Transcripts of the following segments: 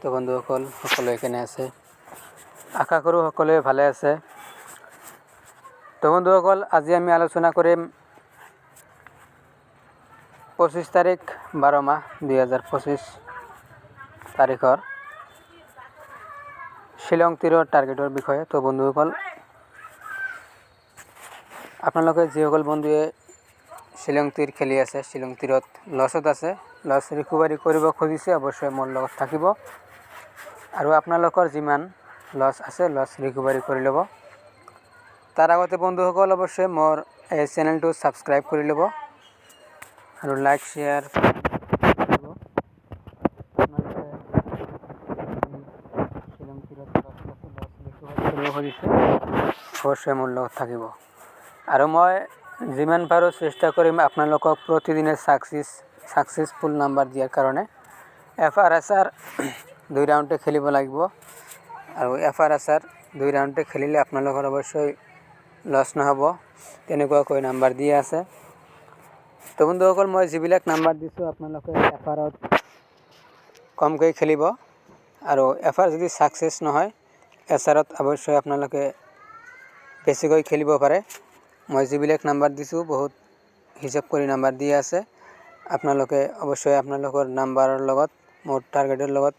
তো বন্ধুসকল সকলো এখানে আছে, আশা কৰোঁ সকলোৱে ভালে আছে। তো বন্ধুসকল আজি আমি আলোচনা কৰিম 25 তাৰিখ 12 মাহ 2025 তাৰিখৰ শ্বিলং তীৰৰ টাৰ্গেটৰ বিষয়ে। তো বন্ধুসকল আপোনালোকে যিসকল বন্ধুৱে শ্বিলং তীৰ খেলি আছে, শ্বিলং তীৰত লছত আছে, লছ ৰিকভাৰী কৰিব খুজিছে, অৱশ্যই মোৰ লগত থাকিব আৰু আপোনালোকৰ যিমান লছ আছে লছ ৰিকভাৰী কৰি ল'ব। তাৰ আগতে বন্ধুসকল অৱশ্যই মোৰ এই চেনেলটো ছাবস্ক্ৰাইব কৰি ল'ব আৰু লাইক শ্বেয়াৰ কৰিব। শ্বিলং তীৰত লছ ৰিকভাৰী কৰিব খুজিছে, অৱশ্যই মোৰ লগত থাকিব আৰু মই যিমান পাৰোঁ চেষ্টা কৰিম আপোনালোকক প্ৰতিদিনে সাকসেসফুল নাম্বাৰ দিয়াৰ কাৰণে। FRSR 2 ৰাউণ্ডে খেলিব লাগিব আৰু FRSR 2 ৰাউণ্ডে খেলিলে আপোনালোকৰ অৱশ্যই লছ নহ'ব, তেনেকুৱাকৈ নাম্বাৰ দিয়া আছে। তো বন্ধুসকল মই যিবিলাক নাম্বাৰ দিছোঁ আপোনালোকে FRত কমকৈ খেলিব আৰু FR যদি সাকসেস নহয় SRত অৱশ্যই আপোনালোকে বেছিকৈ খেলিব পাৰে। মই যিবিলাক নাম্বাৰ দিছোঁ বহুত হিচাপ কৰি নাম্বাৰ দিয়া আছে, আপোনালোকে অৱশ্যই আপোনালোকৰ নাম্বাৰৰ লগত মোৰ টাৰ্গেটৰ লগত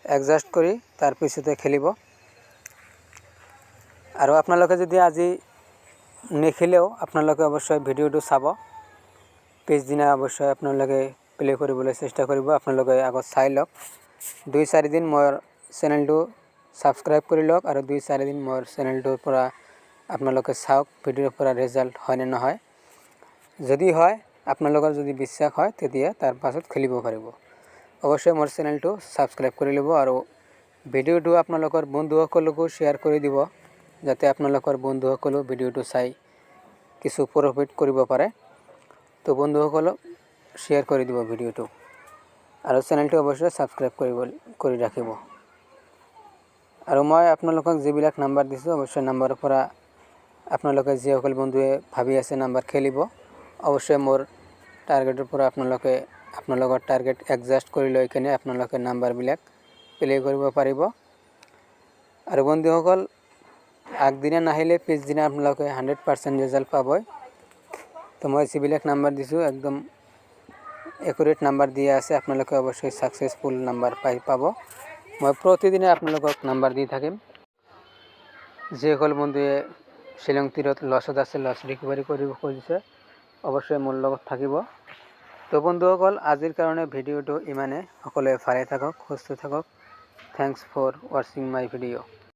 এডজাষ্ট কৰি তাৰ পিছতে খেলিব। আৰু আপোনালোকে যদি আজি নেখেলেও আপোনালোকে অৱশ্যই ভিডিঅ'টো চাব, পিছদিনা অৱশ্যই আপোনালোকে প্লে কৰিবলৈ চেষ্টা কৰিব। আপোনালোকে আগত চাই লওক, 2-4 দিন মোৰ চেনেলটো ছাবস্ক্ৰাইব কৰি লওক আৰু 2-4 দিন মোৰ চেনেলটোৰ পৰা আপোনালোকে চাওক ভিডিঅ'ৰ পৰা ৰিজাল্ট হয় নে নহয়। যদি হয় আপোনালোকৰ যদি বিশ্বাস হয় তেতিয়া তাৰ পাছত খেলিব পাৰিব। অৱশ্যই মোৰ চেনেলটো ছাবস্ক্ৰাইব কৰি ল'ব আৰু ভিডিঅ'টো আপোনালোকৰ বন্ধুসকলকো শ্বেয়াৰ কৰি দিব, যাতে আপোনালোকৰ বন্ধুসকলেও ভিডিঅ'টো চাই কিছু প্ৰফিট কৰিব পাৰে। তো বন্ধুসকলক শ্বেয়াৰ কৰি দিব ভিডিঅ'টো আৰু চেনেলটো অৱশ্যই ছাবস্ক্ৰাইব কৰি ৰাখিব। আৰু মই আপোনালোকক যিবিলাক নাম্বাৰ দিছোঁ অৱশ্যই নাম্বাৰৰ পৰা আপোনালোকে যিসকল বন্ধুৱে ভাবি আছে নাম্বাৰ খেলিব, অৱশ্যই মোৰ টাৰ্গেটৰ পৰা আপোনালোকৰ টাৰ্গেট এডজাষ্ট কৰি লৈ কিনে আপোনালোকে নাম্বাৰবিলাক প্লে কৰিব পাৰিব। আৰু বন্ধুসকল আগদিনা নাহিলে পিছদিনা আপোনালোকে 100% ৰিজাল্ট পাবই। তো মই যিবিলাক নাম্বাৰ দিছোঁ একদম একুৰেট নাম্বাৰ দিয়া আছে, আপোনালোকে অৱশ্যই সাকসেসফুল নাম্বাৰ পাব। মই প্ৰতিদিনে আপোনালোকক নাম্বাৰ দি থাকিম। যিসকল বন্ধুৱে শ্বিলং তীৰত লছত আছে, লছ ৰিকভাৰী কৰিব খুজিছে, অৱশ্যই মোৰ লগত থাকিব। তো বন্ধুসকল আজিৰ কাৰণে ভিডিঅ'টো ইমানে, সকলোৱে ভালে থাকক, সুস্থ থাকক। থ্যাংকস ফৰ ৱাচিং মাই ভিডিঅ'।